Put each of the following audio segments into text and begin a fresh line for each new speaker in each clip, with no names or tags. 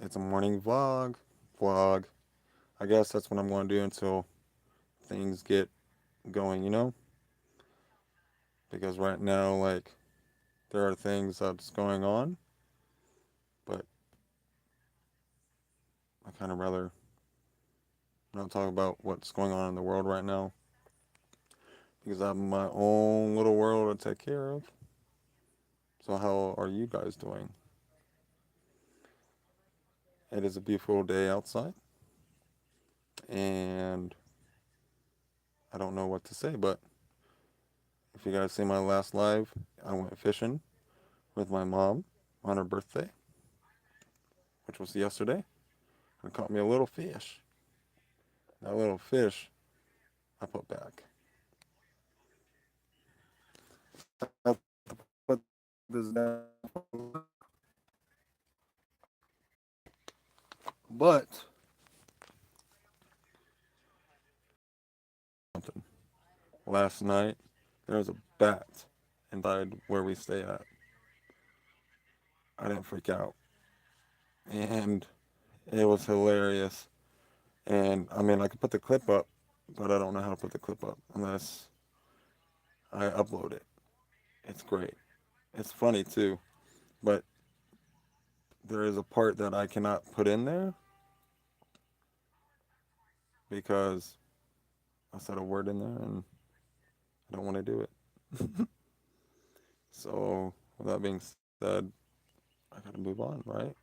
It's a morning vlog. I guess that's what I'm going to do until things get going. Because right now, like, there are things that's going on, but I kind of rather not talk about what's going on in the world right now because I have my own little world to take care of. So, how are you guys doing? It is a beautiful day outside, and I don't know what to say, but if you guys see my last live, I went fishing with my mom on her birthday, which was yesterday, and caught me a little fish. That little fish I put back. I have to put this down for a little bit. But something. Last night there was a bat inside where we stay at. I didn't freak out, and it was hilarious. And I mean, I could put the clip up, but I don't know how to put the clip up unless I upload it. It's great. It's funny too, but there is a part that I cannot put in there because I said a word in there and I don't want to do it. So, with that being said, I gotta move on, right?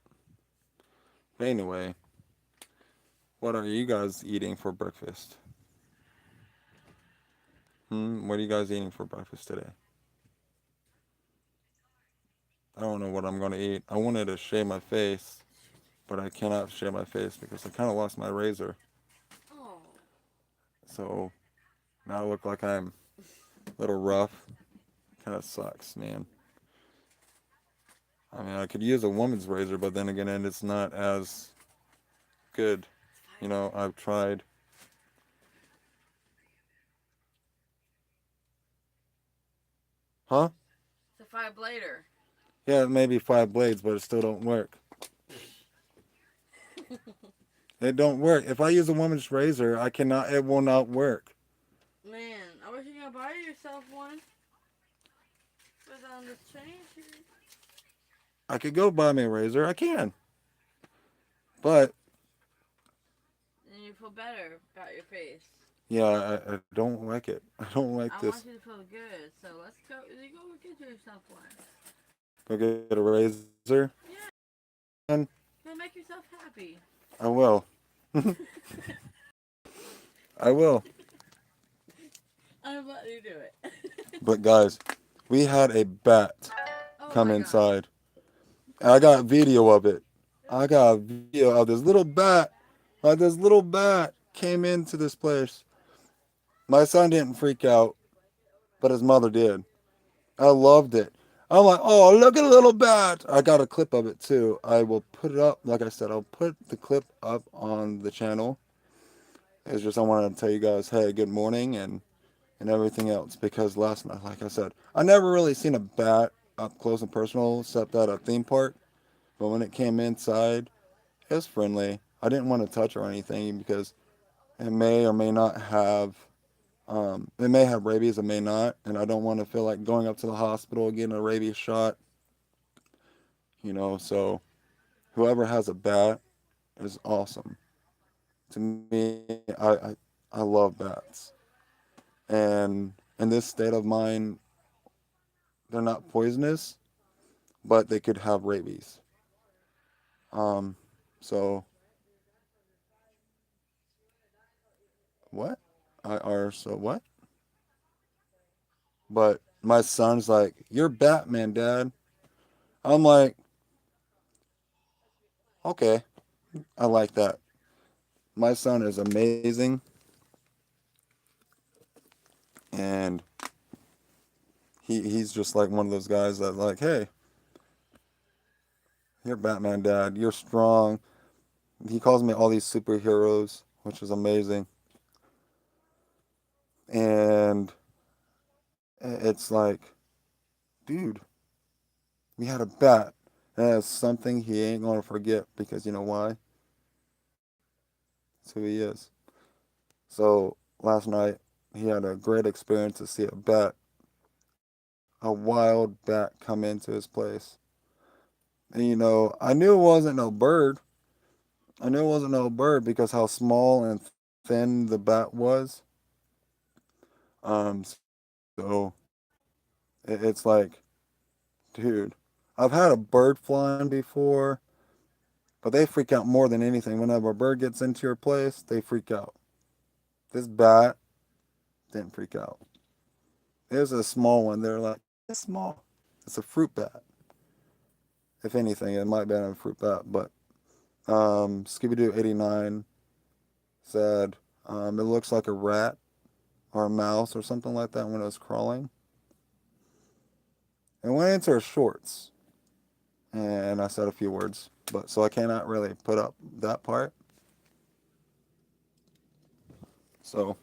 But anyway, what are you guys eating for breakfast? What are you guys eating for breakfast today? I don't know what I'm gonna eat. I wanted to shave my face, but I cannot shave my face because I kind of lost my razor.
Oh,
So now I look like I'm a little rough. Kind of sucks, man. I mean, I could use a woman's razor, but then again, it's not as good.
it's five blade.
I've tried. Huh?
It's a five blader.
Yeah, maybe 5 blades, but it still don't work. It don't work. If I use a woman's razor, I cannot. It will not work.
Man, I wish you could buy yourself one. But the change here.
I could go buy me a razor. I can, but
Then you feel better about your face.
yeah, I don't like it. I don't like
I
this.
want you to feel good, so let's go. You go get yourself one.
Go get a razor.
Yeah,
And
you'll make yourself happy.
I will. I will.
I'm letting you do it.
But guys, we had a bat
Oh
come
my god.
inside. I got video of it. I got a video of this little bat. Like this little bat came into this place. My son didn't freak out, but his mother did. I loved it. I'm like, oh, look at a little bat. I got a clip of it too. I will put it up. Like I said, I'll put the clip up on the channel. It's just I wanted to tell you guys, hey, good morning and everything else because last night, like I said, I never really seen a bat up close and personal except at a theme park. But when it came inside, it was friendly. I didn't want to touch or anything because it may or may not have it may have rabies, it may not, and I don't want to feel like going up to the hospital getting a rabies shot. So whoever has a bat is awesome. To me, I love bats, and in this state of mind, they're not poisonous, but they could have rabies. Um, so what? What? But my son's like, "You're Batman, Dad." I'm like, "Okay, I like that." My son is amazing, and he's just like one of those guys that like, "Hey, you're Batman, Dad. You're strong." He calls me all these superheroes, which is amazing. And it's like, dude, we had a bat. That's something he ain't gonna forget because you know why? It's who he is. So last night he had a great experience to see a wild bat come into his place. And I knew it wasn't no bird. I knew it wasn't no bird because how small and thin the bat was. So it's like, dude, I've had a bird flying before, but they freak out more than anything. Whenever a bird gets into your place, they freak out. This bat didn't freak out. It was a small one. They're like, it's small. It's a fruit bat. If anything, it might be a fruit bat. But Scooby Doo 89 said it looks like a rat or a mouse or something like that when it was crawling. It went into her shorts, and I said a few words, but so I cannot really put up that part. So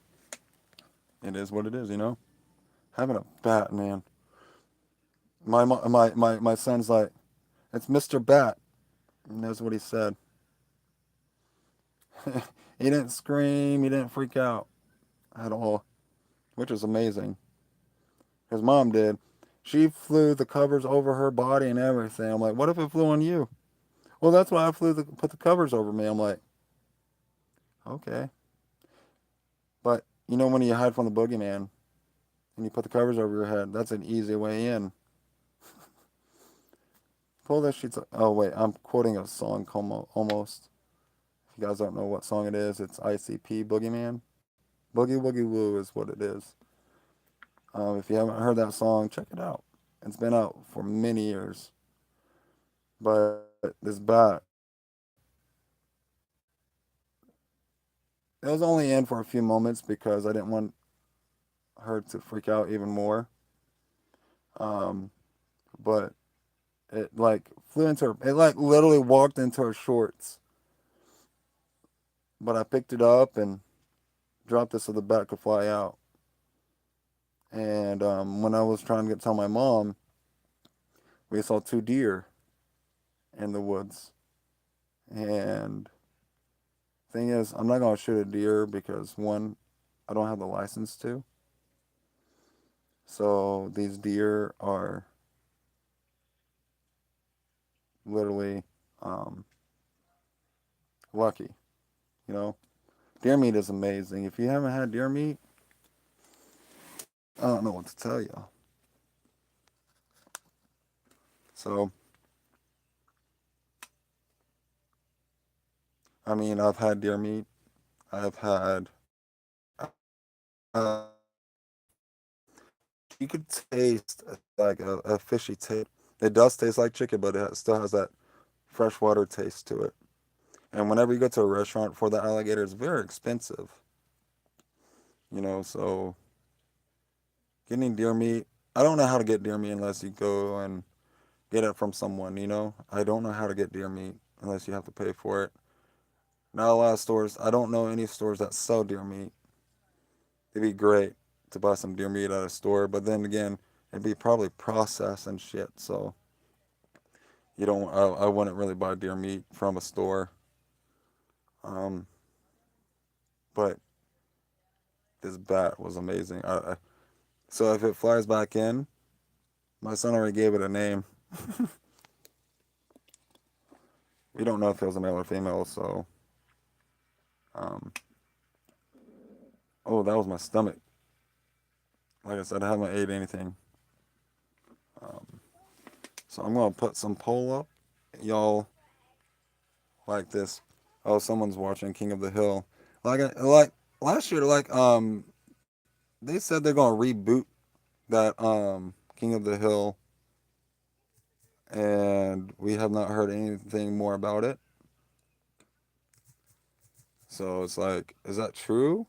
it is what it is. Having a bat, man. My son's like, it's Mr. Bat. And that's what he said. He didn't scream. He didn't freak out at all, which is amazing. His mom did. She flew the covers over her body and everything. I'm like, what if it flew on you? Well, that's why I put the covers over me. I'm like, okay. But when you hide from the boogeyman and you put the covers over your head, that's an easy way in. Pull the sheets. Oh wait, I'm quoting a song almost. If you guys don't know what song it is, it's ICP Boogeyman. Boogie Woogie Woo is what it is. If you haven't heard that song, check it out. It's been out for many years. But this bat, it was only in for a few moments because I didn't want her to freak out even more. Um, but it like flew into her. It like literally walked into her shorts. But I picked it up and dropped it so the bat could fly out. And when I was trying to tell my mom, we saw two deer in the woods. And thing is, I'm not gonna shoot a deer because one, I don't have the license to. So these deer are literally um, lucky. You know, deer meat is amazing. If you haven't had deer meat, I don't know what to tell you. So I mean, I've had deer meat. I've had. Uh, you could taste like a fishy taste. It does taste like chicken, but still has that freshwater taste to it. And whenever you go to a restaurant for the alligator, it's very expensive. So getting deer meat, I don't know how to get deer meat unless you go and get it from someone. I don't know how to get deer meat unless you have to pay for it. Not a lot of stores. I don't know any stores that sell deer meat. It'd be great to buy some deer meat at a store, but then again, it'd be probably processed and shit. So you don't. I wouldn't really buy deer meat from a store. Um, but this bat was amazing. So if it flies back in, my son already gave it a name. We don't know if it was a male or female. So, um, oh, that was my stomach. Like I said, I haven't ate anything. Um, so I'm gonna put some poll up. Y'all like this? Oh, someone's watching King of the Hill. Like last year, they said they're gonna reboot that King of the Hill, and we have not heard anything more about it. So it's like, is that true?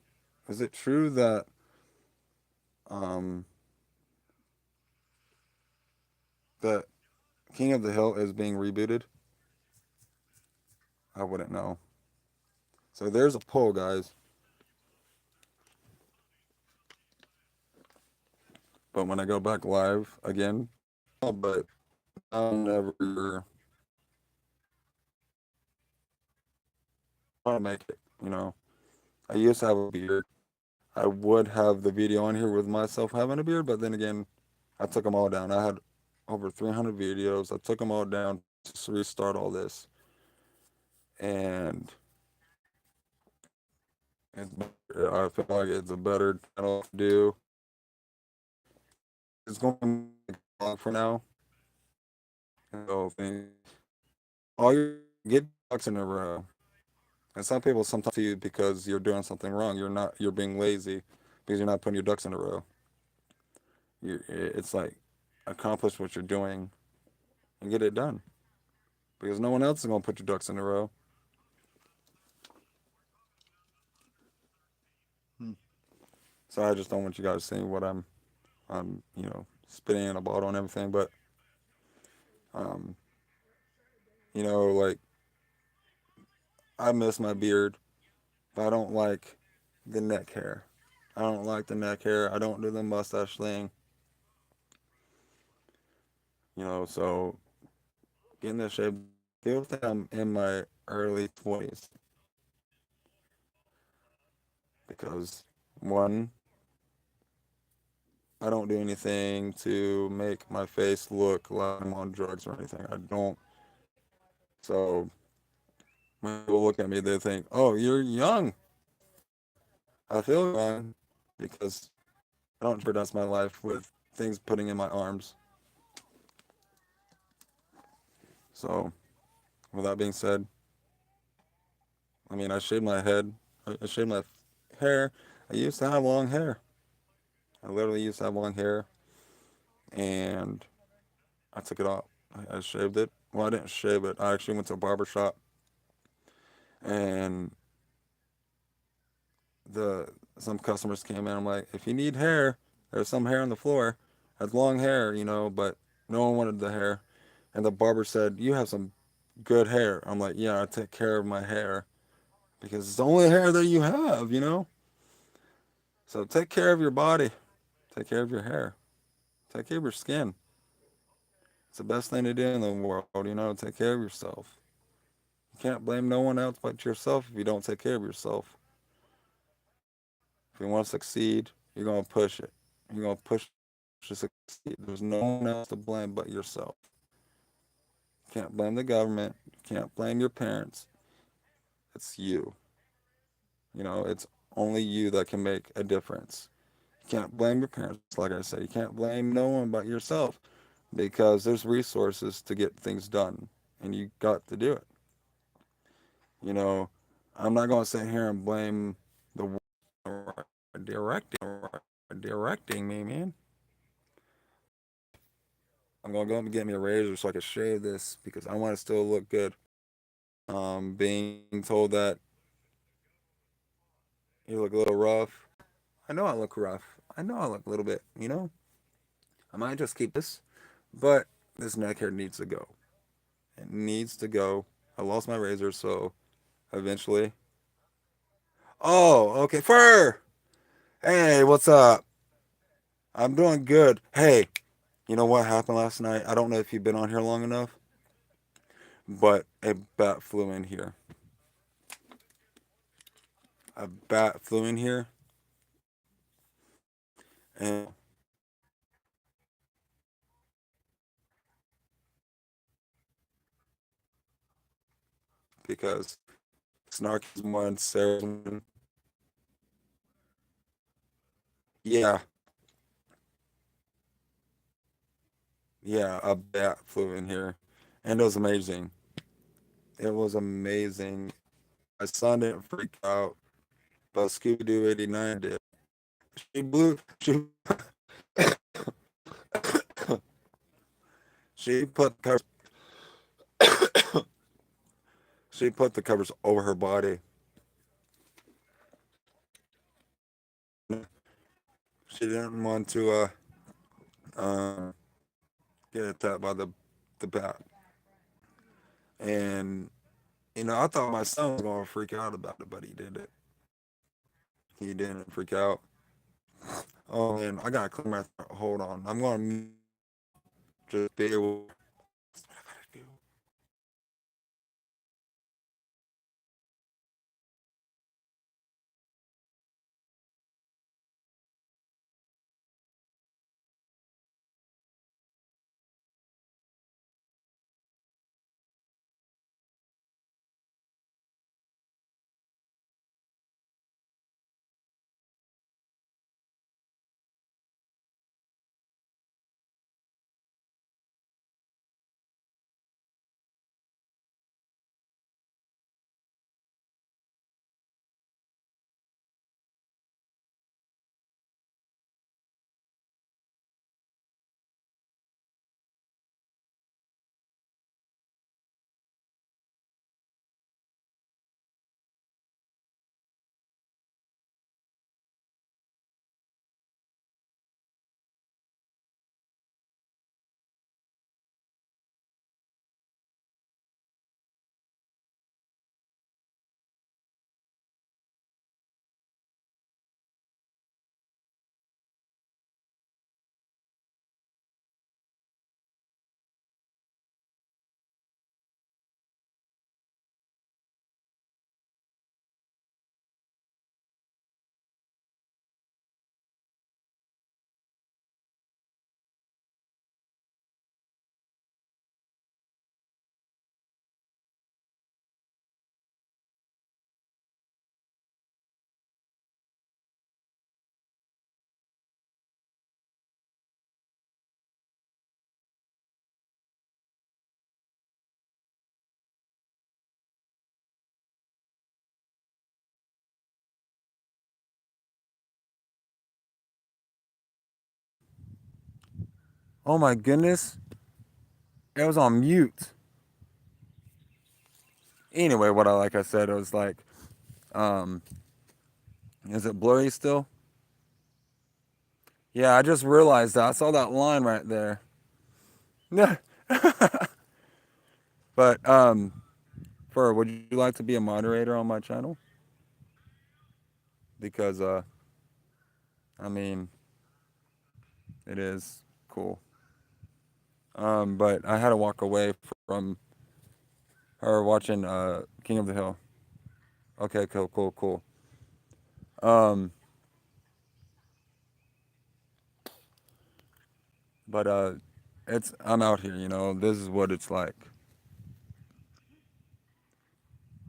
Is it true that um that King of the Hill is being rebooted? I wouldn't know. So there's a poll, guys. But when I go back live again, but I'll never. trying to make it, you know. I used to have a beard. I would have the video on here with myself having a beard, but then again, I took them all down. I had over 300 videos. I took them all down to restart all this, and I feel like it's a better channel to do. It's going to be long for now. So all you get ducks in a row. And some people sometimes see you because you're doing something wrong. You're being lazy because you're not putting your ducks in a row. It's like accomplish what you're doing and get it done because no one else is going to put your ducks in a row. Hmm. So I just don't want you guys seeing what I'm spitting in a bottle and everything. But um, like I miss my beard, but I don't like the neck hair. I don't like the neck hair. I don't do the mustache thing. So getting this shape. People think I'm in my early 20s because one, I don't do anything to make my face look like I'm on drugs or anything. I don't. So when people look at me, they think, "Oh, you're young." I feel young because I don't jeopardize my life with things putting in my arms. So with that being said, I mean, I shaved my head. I shaved my hair. I used to have long hair. I literally used to have long hair, and I took it off. I shaved it. Well, I didn't shave it. I actually went to a barber shop, and the some customers came in. I'm like, if you need hair, there's some hair on the floor. That's long hair, but no one wanted the hair. And the barber said, "You have some good hair." I'm like, "Yeah, I take care of my hair because it's the only hair that you have. So take care of your body, take care of your hair, take care of your skin. It's the best thing to do in the world. Take care of yourself. You can't blame no one else but yourself if you don't take care of yourself. If you want to succeed, you're gonna push it. You're gonna push to succeed. There's no one else to blame but yourself. You can't blame the government. You can't blame your parents. It's you. It's only you that can make a difference. You can't blame your parents, like I said. You can't blame no one but yourself because there's resources to get things done, and you got to do it. You know, I'm not gonna sit here and blame the directing me, man. I'm gonna go and get me a razor so I can shave this because I want to still look good. Being told that you look a little rough. I know I look rough. I know I look a little bit. I might just keep this, but this neck hair needs to go. It needs to go. I lost my razor, so eventually. Oh, okay. Fur! Hey, what's up? I'm doing good. Hey, you know what happened last night? I don't know if you've been on here long enough, but a bat flew in here. A bat flew in here, and because Snark is one, Sarah's one. Yeah, yeah, a bat flew in here, and it was amazing. It was amazing. My son didn't freak out, but Scooby Doo '89 did. She blew. She put covers. She put the covers over her body. She didn't want to uh, get attacked by the bat. And I thought my son was gonna freak out about it, but he did it. He didn't freak out. Oh man, I gotta clear my throat. Hold on. I'm gonna just be able Oh my goodness. It was on mute. Anyway, like I said, it was like, um, is it blurry still? Yeah, I just realized that. I saw that line right there. Yeah. But, Fur, would you like to be a moderator on my channel? Because, I mean, it is cool. But I had to walk away from her watching King of the Hill. Okay, cool. Um, but I'm out here, you know. This is what it's like.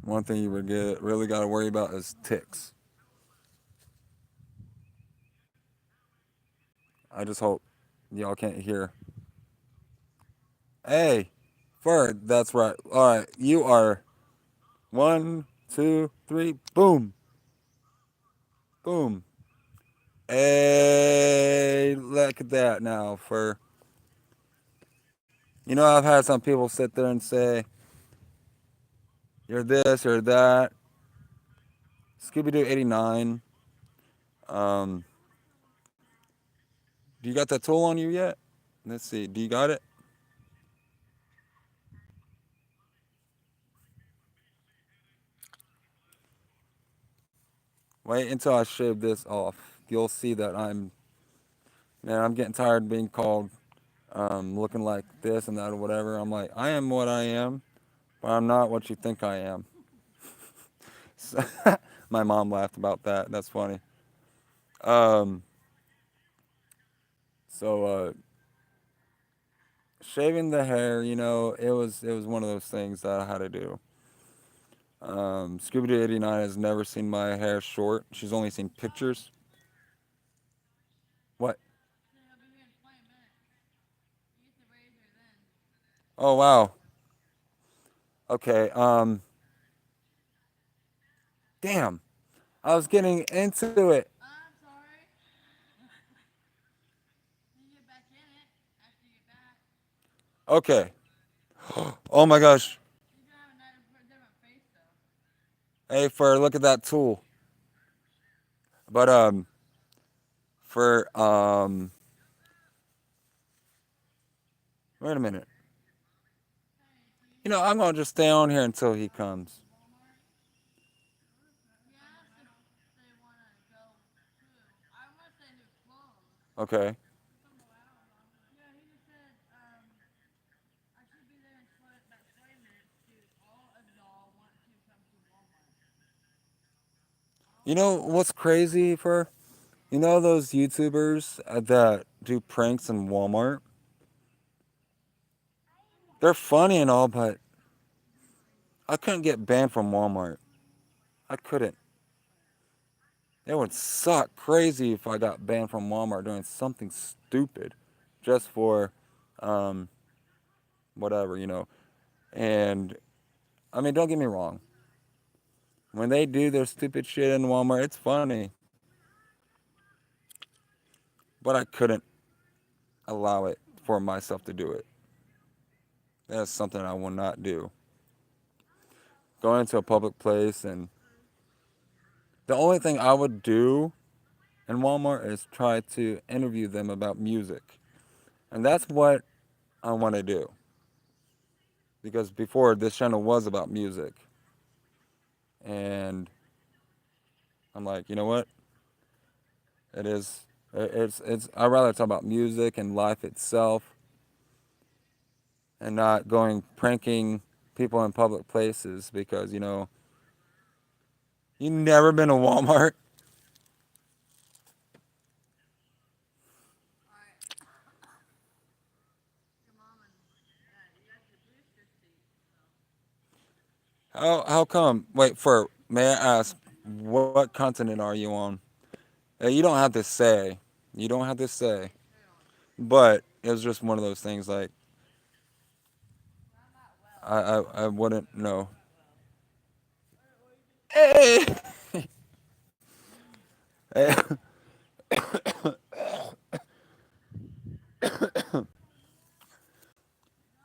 One thing you really got to worry about is ticks. I just hope y'all can't hear. Hey, Fur, that's right. All right, you are 1, 2, 3, boom, boom. Hey, look at that now, Fur. You know, I've had some people sit there and say, you're this or that. Scooby Doo 89. Um, do you got that tool on you yet? Let's see. Do you got it? Wait until I shave this off. You'll see that I'm getting tired of being called looking like this and that or whatever. I'm like, I am what I am, but I'm not what you think I am. So, my mom laughed about that. That's funny. Um, so shaving the hair, you know, it was one of those things that I had to do. Scooby Doo 89 has never seen my hair short. She's only seen pictures. What? Oh wow. Okay. Damn. I was getting into it.
I'm sorry. You get back in it after you get back.
Okay. Oh my gosh.
You can have a different face though.
Hey, for look at that tool. But for wait a minute. You know, I'm gonna just stay on here until he comes.
Yeah, if they want to go too. I want to say they're closed.
Okay.
Yeah, he just said I should be there in about 20 minutes to all of y'all want to come to Walmart.
You know what's crazy for? You know those YouTubers that do pranks in Walmart? They're funny and all, but I couldn't get banned from Walmart. I couldn't. It would suck crazy if I got banned from Walmart doing something stupid just for um, whatever, you know. And I mean, don't get me wrong. When they do their stupid shit in Walmart, it's funny. But I couldn't allow it for myself to do it. That's something I will not do. Going into a public place, and the only thing I would do in Walmart is try to interview them about music. And that's what I want to do. Because before, this channel was about music. And I'm like, you know what? It is. I'd rather talk about music and life itself and not going pranking people in public places because, you know, you never been to Walmart.
Alright. Your mom and you got your booster seat.
How come? Wait, may I ask, what continent are you on? You don't have to say. You don't have to say. But it was just one of those things like I wouldn't know. Hey! Hey.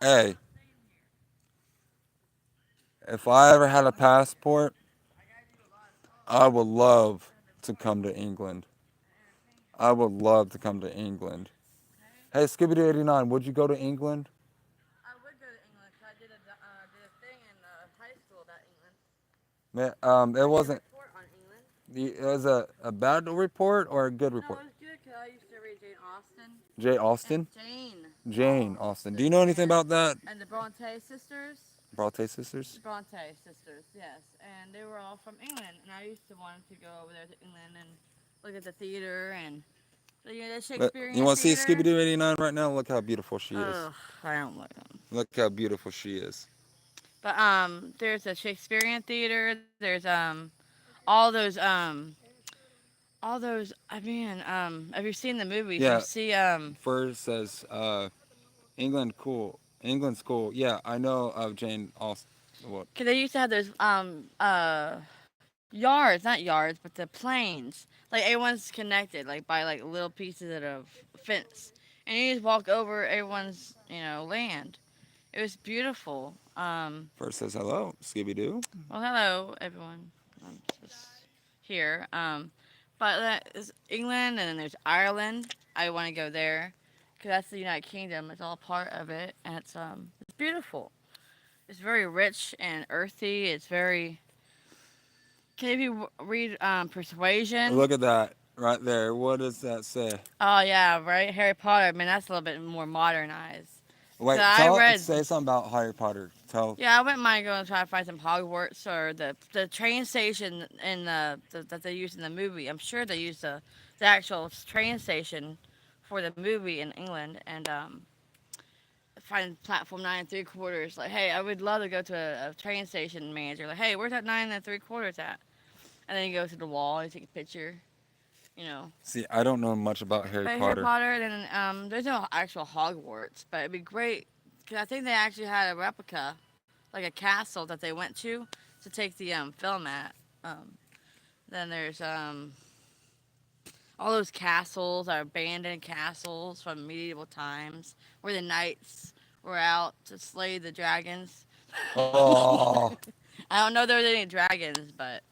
Hey, if I ever had a passport, I would love to come to England. I would love to come to England. Hey, Skibidi 89, would you go to England?
I would go to England because I did a thing in high school about England.
Man,
I
it
did a
wasn't.
report on England.
It was a bad report or a good
No,
report?
it was good because I used to read Jane Austen
Jay
and
Austen?
Jane
Jane Austen. Do you know anything about that?
and the Bronte sisters.
Bronte sisters?
Bronte sisters, yes, and they were all from England, and I used to want to go over there to England and look at the theater and the
You
Shakespearean
want to see
theater.
Skibidi 89 right now? Look how beautiful she is.
Ugh, I don't like them.
Look how beautiful she is.
But there's a Shakespearean theater. There's all those. I mean, have you seen the movies? You
Yeah,
see
Fur says, England cool. England's cool. Yeah, I know of Jane Austen. What?
cause they used to have those yards, not yards, but the planes. Like everyone's connected, like by like little pieces of fence, and you just walk over everyone's land. It was beautiful.
Fur says hello, Scooby Doo.
Well, hello everyone. I'm just here. But that is England, and then there's Ireland. I want to go there because that's the United Kingdom. It's all part of it, and it's beautiful. It's very rich and earthy. It's very. Can you read Persuasion?
Look at that right there. What does that say?
Oh yeah, right. Harry Potter. I mean, that's a little bit more modernized.
Wait,
I read.
say something about Harry Potter. Tell.
Yeah, I wouldn't mind going to try to find some Hogwarts or the train station in that they used in the movie. I'm sure they used the actual train station for the movie in England and find platform 9 3/4. Like, hey, I would love to go to a train station manager. Like, hey, where's that 9 3/4 at? And then you go to the wall and you take a picture. You know.
See, I don't know much about Harry
But
Potter.
Harry Potter, and then there's no actual Hogwarts, but it'd be great because I think they actually had a replica, like a castle that they went to take the film at. Um, then there's all those castles are abandoned castles from medieval times where the knights were out to slay the dragons.
Oh,
I don't know if there was any dragons, but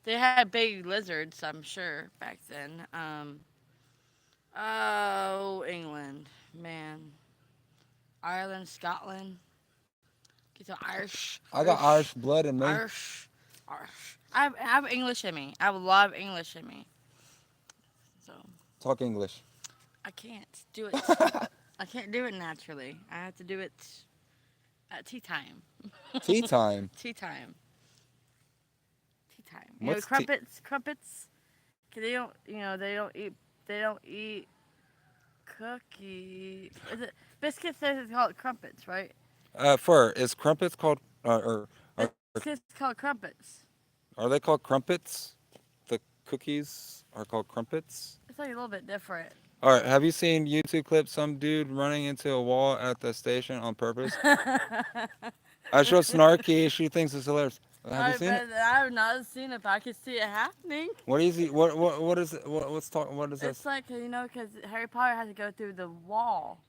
they had big lizards, I'm sure, back then. Oh, England, man. Ireland, Scotland. Get some Irish.
I got Irish blood in me.
Irish. Irish. I have English in me. I have a lot of English in me. So
Talk English.
I can't do it. I can't do it naturally. I have to do it at tea time.
Tea time.
Tea time. Tea time.
What's
crumpets. Crumpets. 'Cause they don't. They don't eat. They don't eat cookie. Is it biscuits? Says it's called crumpets, right?
Fur, is crumpets called, or
Biscuits called crumpets.
are they called crumpets? The cookies are called crumpets?
It's like a little bit different.
All right, have you seen YouTube clips? Some dude running into a wall at the station on purpose. I show Snarky. She thinks it's hilarious. Have you seen it?
I have not seen it, but I can see it happening.
What is he? What is it? What's talking? What is this?
It's like because Harry Potter has to go through the wall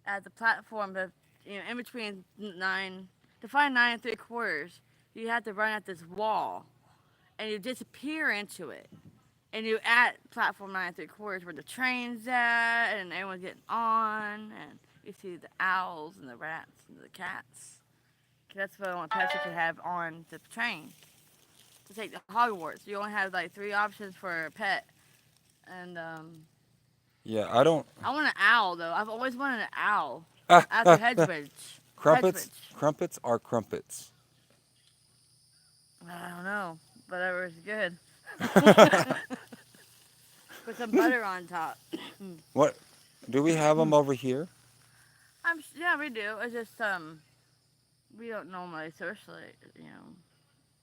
at the platform, but in between to find 9 3/4, you have to run at this wall, and you disappear into it, and you at platform 9 3/4 where the train's at, and everyone's getting on, and you see the owls and the rats and the cats. 'Cause that's what I want pets you could have on the train to take to Hogwarts. You only have like 3 options for a pet, and
Yeah, I don't.
I want an owl though. I've always wanted an owl
Ah,
after Hedwig.
Crumpets.
Hedwig.
Crumpets are crumpets.
I don't know. Whatever is good. Put some butter on top.
What? Do we have them over here?
Yeah, we do. It's just we don't normally socially,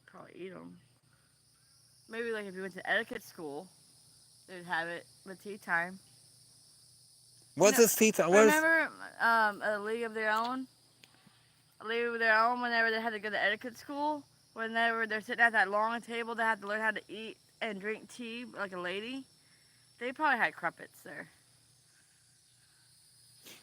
probably eat them. Maybe like if you went to etiquette school, they'd have it with tea time.
What's
No,
this tea time? What is?
Remember a League of Their Own? A League of Their Own. Whenever they had to go to etiquette school, whenever they're sitting at that long table, they had to learn how to eat and drink tea like a lady. They probably had crumpets there.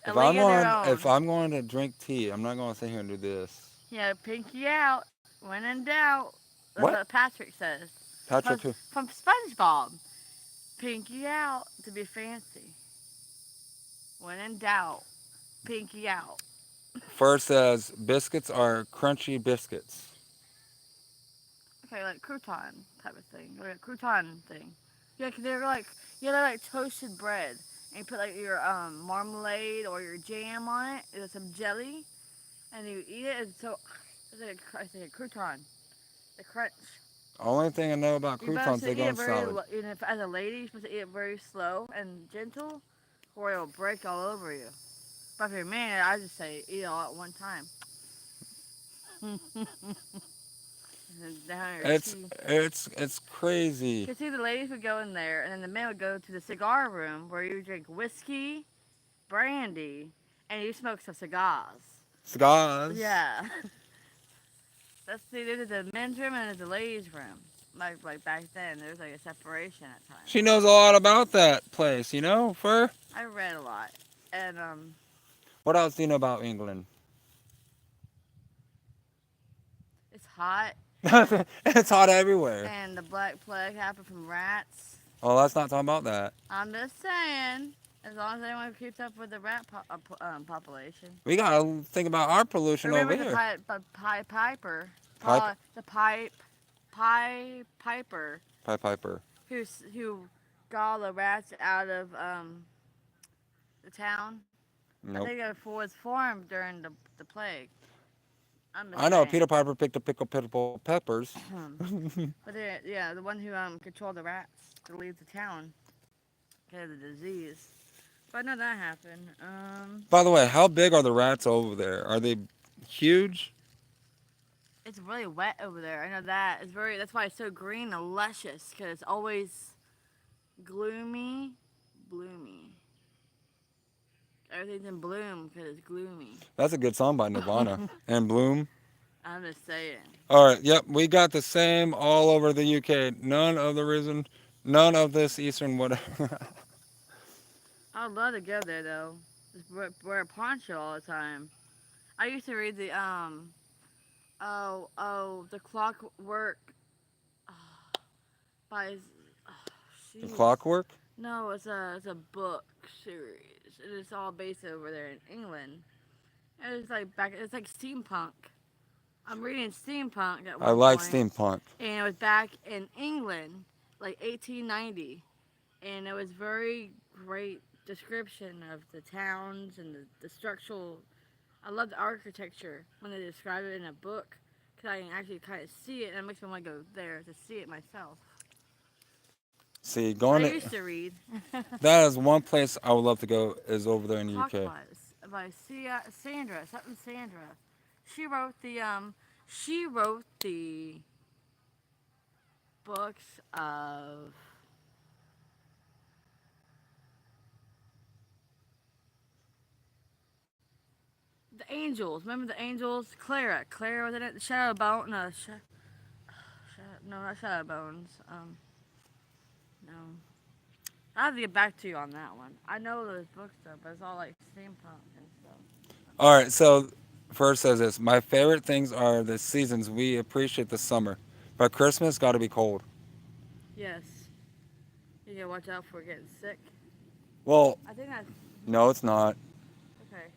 A league of their
If
own.
I'm going to drink tea, I'm not going to sit here and do this.
Yeah, pinky out. When in doubt. That's
What?
what Patrick says. From,
Patrick who?
from SpongeBob. Pinky out to be fancy. When in doubt, pinky out.
First says biscuits are crunchy biscuits.
Okay, like crouton type of thing, like a crouton thing. Yeah, 'cause they're like toasted bread, and you put like your marmalade or your jam on it, and some jelly, and you eat it. It's like a crouton, the crunch.
Only thing I know about
You're supposed
croutons,
to
they
eat
go
it
in
very,
salad.
as a lady, you're supposed to eat it very slow and gentle, or it'll break all over you. But if you're a man, I just say eat it all at one time. And down your teeth.
It's crazy.
You see, the ladies would go in there, and then the men would go to the cigar room where you drink whiskey, brandy, and you smoke some cigars.
Cigars.
Yeah. There's the men's room and there's the ladies' room. Like back then, there was like a separation at times.
She knows a lot about that place, you know, Fur?
I read a lot, and
What else do you know about England?
it's hot,
It's hot everywhere.
and the Black Plague happened from rats.
Oh, let's not talk about that.
I'm just saying, as long as anyone keeps up with the rat population.
We gotta think about our pollution over
Remember the
here.
Piper,
Pipe,
the Piper
Pipe Piper.
who got all the rats out of the town. I
Nope.
think it was formed during the plague. I'm just
I know
saying.
Peter Piper picked a pickle peppers.
But yeah, the one who controlled the rats to leave the town because of the disease. But I know that happened.
By the way, how big are the rats over there? Are they huge?
It's really wet over there. I know that. It's very. That's why it's so green and luscious because it's always gloomy, bloomy. Everything's in bloom because it's gloomy.
That's a good song by Nirvana. And Bloom.
I'm just saying.
All right, yep, we got the same all over the UK. None of this Eastern whatever.
I'd love to go there though. Just wear a poncho all the time. I used to read the the Clockwork by oh,
The
jeez.
Clockwork.
No, it's a book series. And it's all based over there in England. And it's like steampunk. I'm reading steampunk at
I
one
like
point,
steampunk.
and it was back in England, like 1890, and it was very great description of the towns and the structural. I love the architecture when they describe it in a book, because I can actually kind of see it, and it makes me want to go there to see it myself.
See,
I used to read
that is one place I would love to go is over there in the UK.
Clockwise by Sandra, something Sandra. She wrote the books of the Angels. Remember the Angels? Clara was in it. Shadow Bone. No, not Shadow Bones. No. I have to get back to you on that one. I know those books though, but it's all like steampunk and stuff.
All right, so first says this. My favorite things are the seasons. We appreciate the summer, but Christmas got to be cold.
Yes. You gotta watch out for getting sick.
Well,
I think that's
no, it's not.
okay.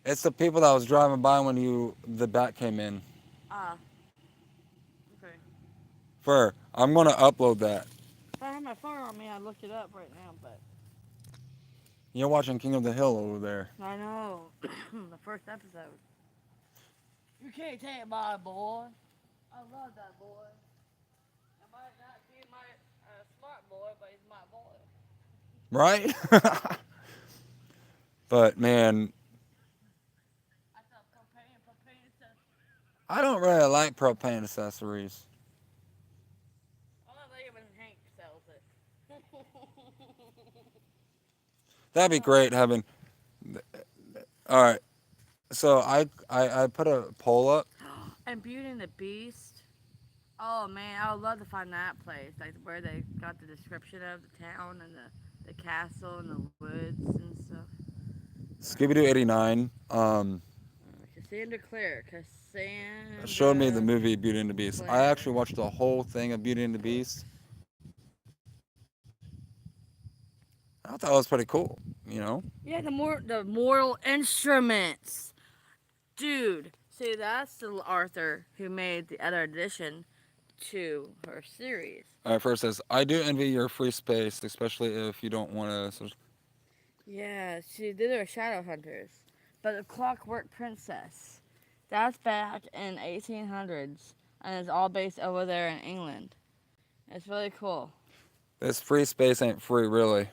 It's the people that was driving by when the bat came in.
Ah. Okay.
Fur, I'm gonna upload that.
If I had my phone on me, I'd look it up right now, but
You're watching King of the Hill over there.
I know. The first episode. You can't take my boy. I love that boy. I might not be my smart boy, but he's my boy.
Right? But man,
I thought propane stuff.
I don't really like propane accessories.
I like it when Hank sells it.
That'd be great having. All right, so I put a poll up.
And Beauty and the Beast. Oh man, I would love to find that place, like where they got the description of the town and the castle and the woods and stuff.
Scooby Doo '89.
Cassandra Clare.
Showed me the
Cassandra
movie Beauty and the Beast. I
Clare.
actually watched the whole thing of Beauty and the Beast. I thought it was pretty cool. You know.
Yeah, the Mortal Instruments. Dude. See, that's the Arthur who made the other edition to her series.
First says, I do envy your free space, especially if you don't want to.
Yeah, see, they were shadow hunters. But the Clockwork Princess, that's back in 1800s, and it's all based over there in England. It's really cool.
This free space ain't free, really.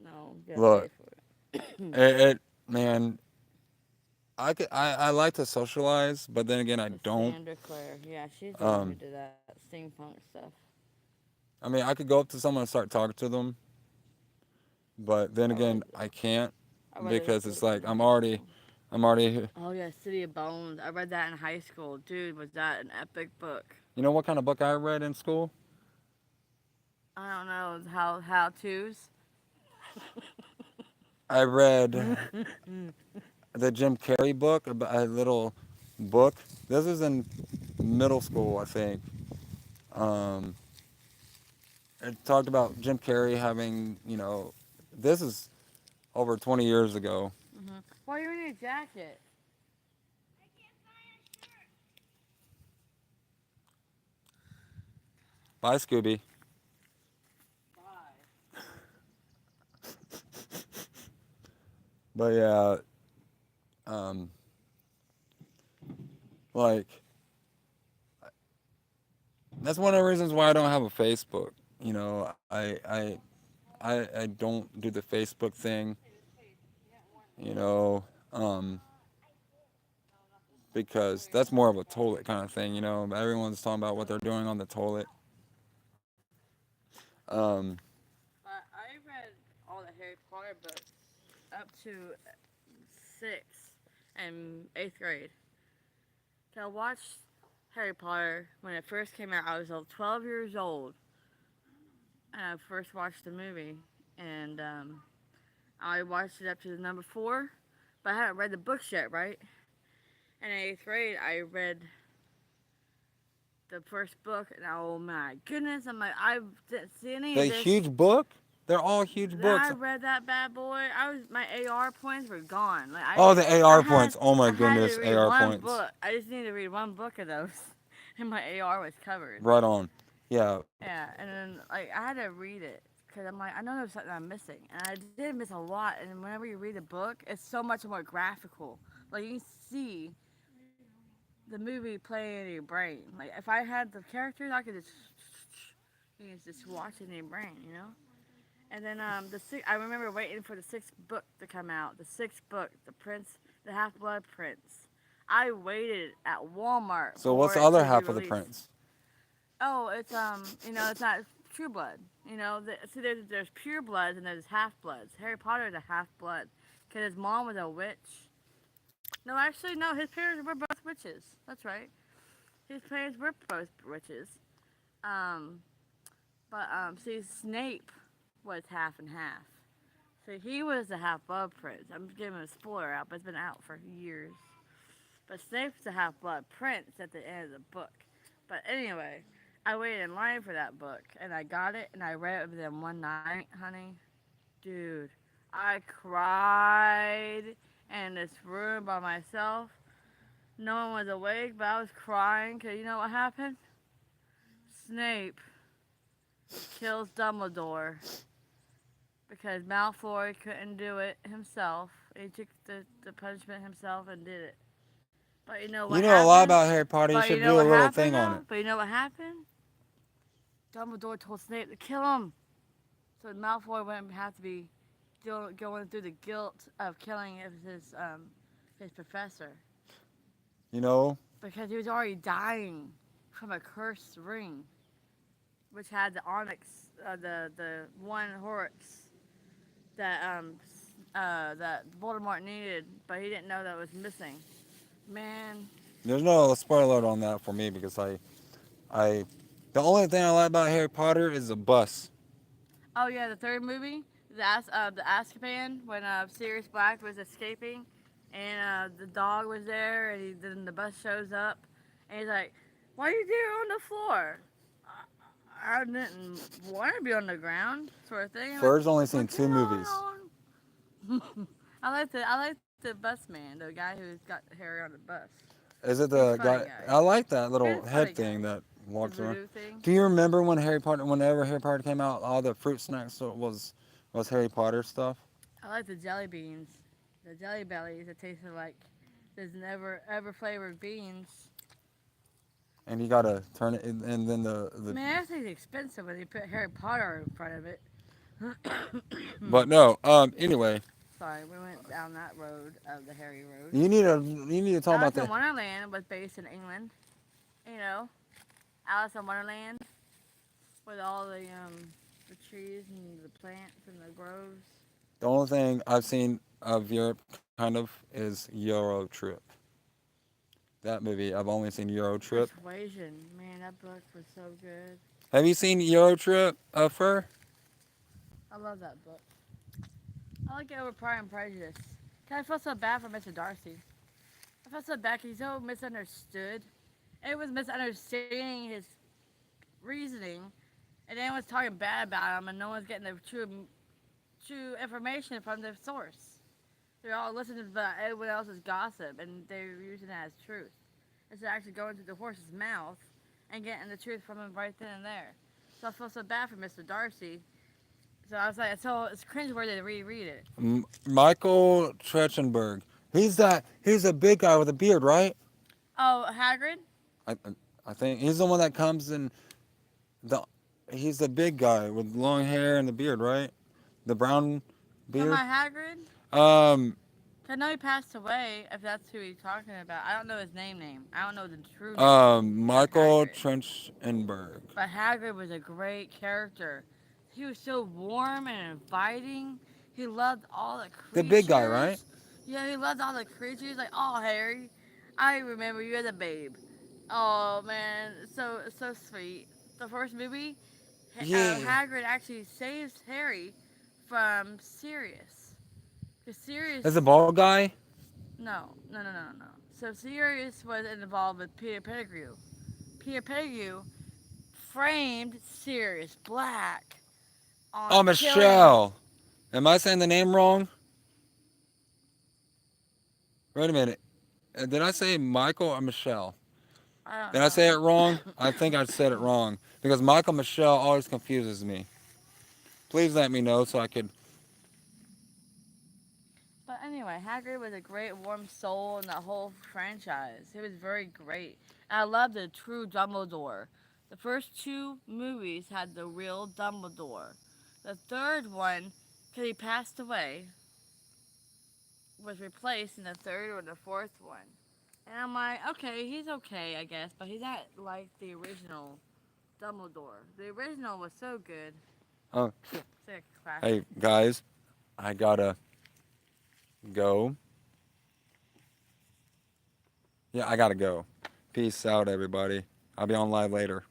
No, you gotta pay
Look,
for it.
man, I like to socialize, but then again, I don't.
Cassandra Clare, yeah, she's the one who
Um,
did that steampunk stuff.
I mean, I could go up to someone and start talking to them, but then
I
again,
read,
I can't
I read
because
this
it's
in
like
high school.
I'm already.
Oh yeah, City of Bones. I read that in high school. Dude, was that an epic book?
You know what kind of book I read in school?
I don't know how tos.
I read the Jim Carrey book, a little book. This was in middle school, I think. Um, it talked about Jim Carrey having, this is over 20 years ago.
Why are you wearing a jacket?
Bye, Scooby.
Why?
But yeah, um, like that's one of the reasons why I don't have a Facebook. You know, I don't do the Facebook thing. You know, because that's more of a toilet kind of thing. You know, everyone's talking about what they're doing on the toilet. Um,
I read all the Harry Potter books up to sixth and eighth grade. So I watched Harry Potter when it first came out. I was 12 years old, and I first watched the movie, and I watched it up to the number four, but I hadn't read the books yet, right? And in eighth grade, I read the first book, and oh my goodness, I'm like, I didn't see any
the
of this.
huge book. They're all huge books.
I read that bad boy. My AR points were gone. Like
Oh, the
I
AR
had
points. Oh my
I had to
goodness,
read
AR
one
points.
book. I just needed to read one book of those, and my AR was covered.
Right on. Yeah.
Yeah, and then like I had to read it because I'm like I know there's something I'm missing, and I did miss a lot. And whenever you read a book, it's so much more graphical. Like you can see the movie playing in your brain. Like if I had the characters, I could just you can just watch it in your brain, you know. And then I remember waiting for the sixth book to come out. The sixth book, the Half Blood Prince. I waited at Walmart
So what's
for
the
it
other
to be
half of the
released.
prince?
Oh, it's not True Blood. See, there's pure bloods and there's half bloods. Harry Potter is a half blood because his mom was a witch. No, actually, no. His parents were both witches. That's right. His parents were both witches. Um, but see, Snape was half and half. So he was the half blood prince. I'm giving a spoiler out, but it's been out for years. But Snape's the half blood prince at the end of the book. But anyway, I waited in line for that book, and I got it, and I read it within one night, honey. Dude, I cried in this room by myself. No one was awake, but I was crying because you know what happened? Snape kills Dumbledore because Malfoy couldn't do it himself. He took the punishment himself and did it. But you know what
You know a lot
happened?
about Harry Potter. You
But you
should
know
do a
what
little
happened
thing on
though?
it.
But you know what happened? Dumbledore told Snape to kill him. So Malfoy wouldn't have to be going through the guilt of killing his professor.
You know,
Because he was already dying from a cursed ring, which had the onyx, the one Horcrux that Voldemort needed, but he didn't know that it was missing. Man,
there's no spoiler alert on that for me because the only thing I like about Harry Potter is the bus.
oh yeah, the third movie, The Azkaban when Sirius Black was escaping, and the dog was there, and then the bus shows up, and he's like, "Why are you there on the floor?" I didn't want to be on the ground, sort of thing. I'm like,
Fur's only
well,
seen
get
2 movies.
on. I like the bus man, the guy who's got Harry on the bus.
Is it
He's a
the
funny
guy?
guy.
I like that little
He's a funny
head
guy.
thing that
The
walks around.
voodoo thing.
Do you remember when whenever Harry Potter came out, all the fruit snacks was Harry Potter stuff?
I like the jelly beans, the jelly bellies that tasted like there's never ever flavored beans.
And you gotta turn it, and then the.
Man, everything's expensive when they put Harry Potter in front of it.
But no, anyway,
Sorry, we went down that road of the Harry Road.
you need to talk about
Alice in
that.
Wonderland was based in England. You know, Alice in Wonderland with all the trees and the plants and the groves.
The only thing I've seen of Europe, kind of, is Euro Trip. That movie, I've only seen Euro Trip.
Persuasion, man, that book was so good.
Have you seen Euro Trip, Fur?
I love that book. I like it over Pride and Prejudice. 'Cause I felt so bad for Mr. Darcy. I felt so bad 'cause he's so misunderstood. It was misunderstanding his reasoning, and then was talking bad about him, and no one's getting the true information from the source. They're all listening to everyone else's gossip, and they're using it as truth. Instead of actually going to the horse's mouth and getting the truth from him right then and there. So I feel so bad for Mr. Darcy. So I was like, so it's cringeworthy to reread it.
Michael Trachtenberg. He's a big guy with a beard, right?
Oh, Hagrid?
I I think he's the one that comes in the. He's the big guy with long hair and the beard, right? The brown
From
beard.
my Hagrid?
Um,
I know he passed away, if that's who he's talking about. I don't know his name. I don't know the true name.
Michael
Hagrid.
Trachtenberg.
But Hagrid was a great character. He was so warm and inviting. He loved all the creatures.
The big guy, right?
Yeah, he loved all the creatures. Like, oh, Harry, I remember you as a babe. Oh, man, so sweet. The first movie,
Yeah.
Hagrid actually saves Harry from Sirius. Because Sirius...
Is the bald guy?
No. So Sirius was involved with Peter Pettigrew. Peter Pettigrew framed Sirius Black on
Oh, Michelle. Am I saying the name wrong? Wait a minute. Did I say Michael or Michelle? Did I say it wrong? I think I said it wrong. Because Michael Michelle always confuses me. Please let me know so I could.
But anyway, Hagrid was a great warm soul in that whole franchise. He was very great. And I love the true Dumbledore. The first two movies had the real Dumbledore. The third one, because he passed away, was replaced in the third or the fourth one. And I'm like, okay, he's okay, I guess, but he's not like the original Dumbledore. The original was so good.
Oh,
It's like a classic.
hey, guys. I gotta go. Yeah, I gotta go. Peace out, everybody. I'll be on live later.